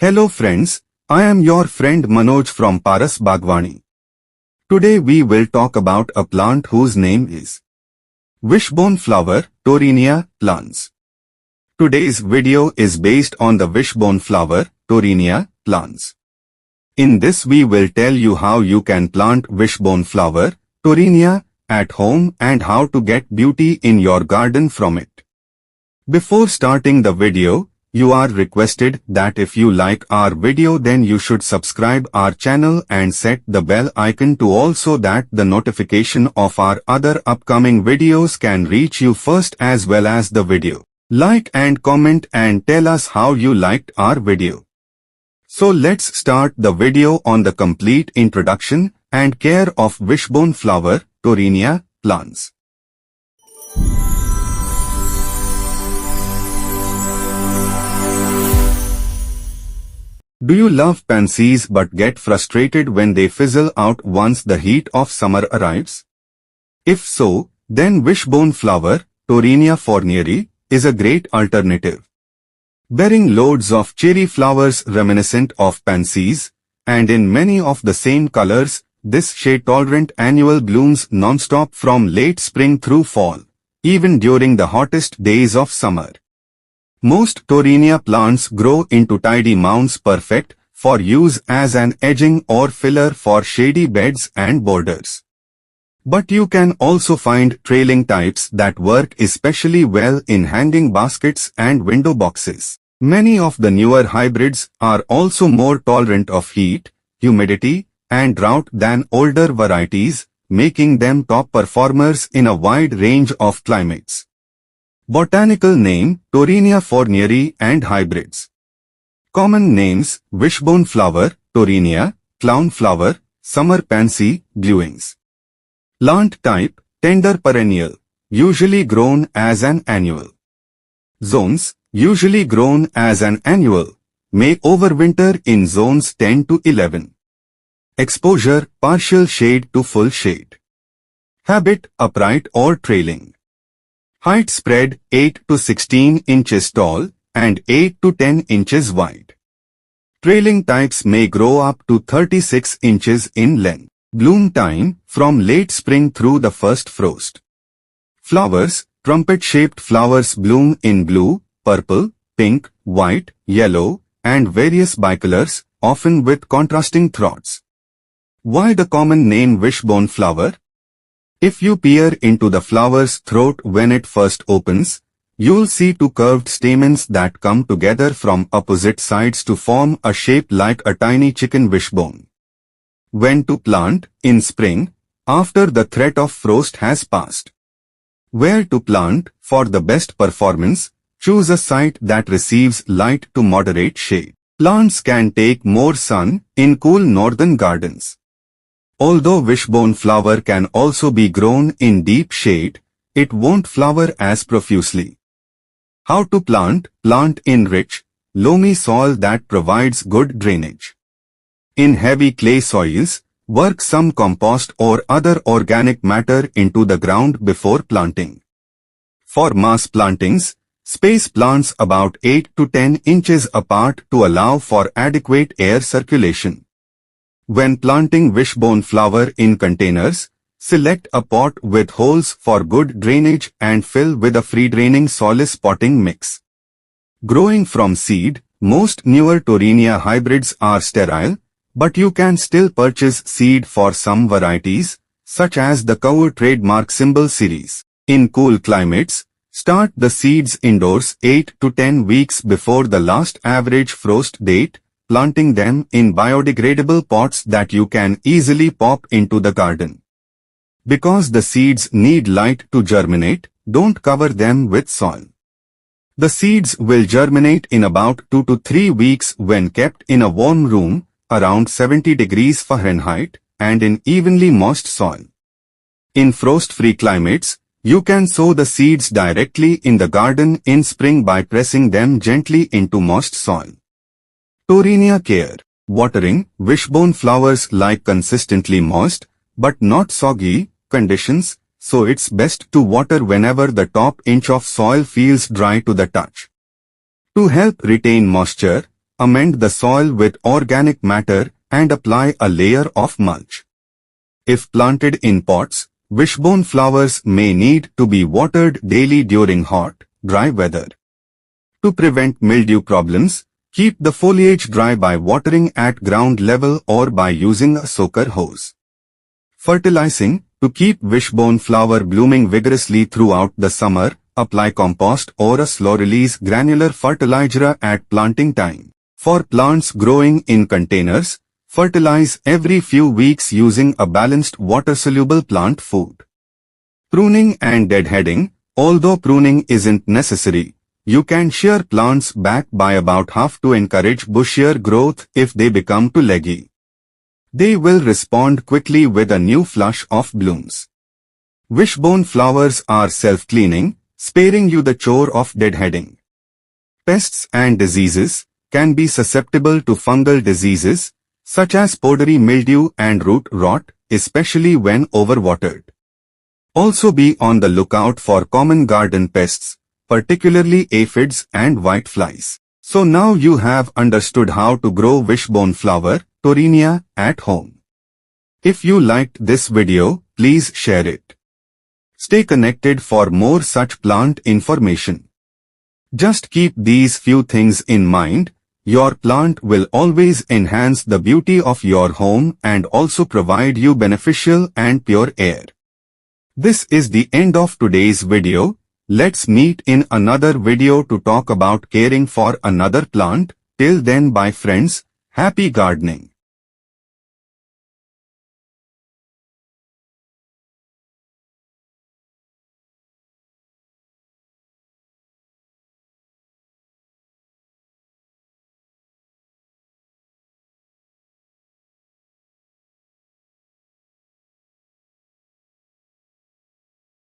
Hello friends, I am your friend Manoj from Paras Bagwani. Today we will talk about a plant whose name is Wishbone flower, Torrenia plants. Today's video is based on the wishbone flower, Torrenia plants. In this we will tell you how you can plant wishbone flower, Torrenia, at home and how to get beauty in your garden from it. Before starting the video, you are requested that if you like our video then you should subscribe our channel and set the bell icon to all so that the notification of our other upcoming videos can reach you first as well as the video. Like and comment and tell us how you liked our video. So let's start the video on the complete introduction and care of wishbone flower, Torrenia plants. Do you love pansies but get frustrated when they fizzle out once the heat of summer arrives? If so, then wishbone flower, Torrenia fornieri, is a great alternative. Bearing loads of cherry flowers reminiscent of pansies, and in many of the same colors, this shade-tolerant annual blooms non-stop from late spring through fall, even during the hottest days of summer. Most Torrenia plants grow into tidy mounds perfect for use as an edging or filler for shady beds and borders. But you can also find trailing types that work especially well in hanging baskets and window boxes. Many of the newer hybrids are also more tolerant of heat, humidity, and drought than older varieties, making them top performers in a wide range of climates. Botanical name, Torrenia fornieri and hybrids. Common names, wishbone flower, Torrenia, clown flower, summer pansy, bluings. Plant type, tender perennial, usually grown as an annual. Zones, usually grown as an annual, may overwinter in zones 10 to 11. Exposure, partial shade to full shade. Habit, upright or trailing. Height spread 8 to 16 inches tall and 8 to 10 inches wide. Trailing types may grow up to 36 inches in length. Bloom time from late spring through the first frost. Flowers, trumpet-shaped flowers bloom in blue, purple, pink, white, yellow, and various bicolors, often with contrasting throats. Why the common name wishbone flower? If you peer into the flower's throat when it first opens, you'll see two curved stamens that come together from opposite sides to form a shape like a tiny chicken wishbone. When to plant? In spring, after the threat of frost has passed. Where to plant? For the best performance, choose a site that receives light to moderate shade. Plants can take more sun in cool northern gardens. Although wishbone flower can also be grown in deep shade, it won't flower as profusely. How to plant? Plant in rich, loamy soil that provides good drainage. In heavy clay soils, work some compost or other organic matter into the ground before planting. For mass plantings, space plants about 8 to 10 inches apart to allow for adequate air circulation. When planting wishbone flower in containers, select a pot with holes for good drainage and fill with a free-draining soilless potting mix. Growing from seed, most newer Torrenia hybrids are sterile, but you can still purchase seed for some varieties, such as the Cover trademark symbol series. In cool climates, start the seeds indoors 8 to 10 weeks before the last average frost date, planting them in biodegradable pots that you can easily pop into the garden. Because the seeds need light to germinate, don't cover them with soil. The seeds will germinate in about 2 to 3 weeks when kept in a warm room, around 70 degrees Fahrenheit, and in evenly moist soil. In frost-free climates, you can sow the seeds directly in the garden in spring by pressing them gently into moist soil. Torrenia care. Watering. Wishbone flowers like consistently moist, but not soggy, conditions, so it's best to water whenever the top inch of soil feels dry to the touch. To help retain moisture, amend the soil with organic matter and apply a layer of mulch. If planted in pots, wishbone flowers may need to be watered daily during hot, dry weather. To prevent mildew problems, keep the foliage dry by watering at ground level or by using a soaker hose. Fertilizing. To keep wishbone flower blooming vigorously throughout the summer, apply compost or a slow-release granular fertilizer at planting time. For plants growing in containers, fertilize every few weeks using a balanced water-soluble plant food. Pruning and deadheading. Although pruning isn't necessary, you can shear plants back by about half to encourage bushier growth if they become too leggy. They will respond quickly with a new flush of blooms. Wishbone flowers are self-cleaning, sparing you the chore of deadheading. Pests and diseases can be susceptible to fungal diseases, such as powdery mildew and root rot, especially when overwatered. Also be on the lookout for common garden pests, particularly aphids and whiteflies. So now you have understood how to grow wishbone flower, Torrenia, at home. If you liked this video, please share it. Stay connected for more such plant information. Just keep these few things in mind. Your plant will always enhance the beauty of your home and also provide you beneficial and pure air. This is the end of today's video. Let's meet in another video to talk about caring for another plant. Till then, bye friends. Happy gardening.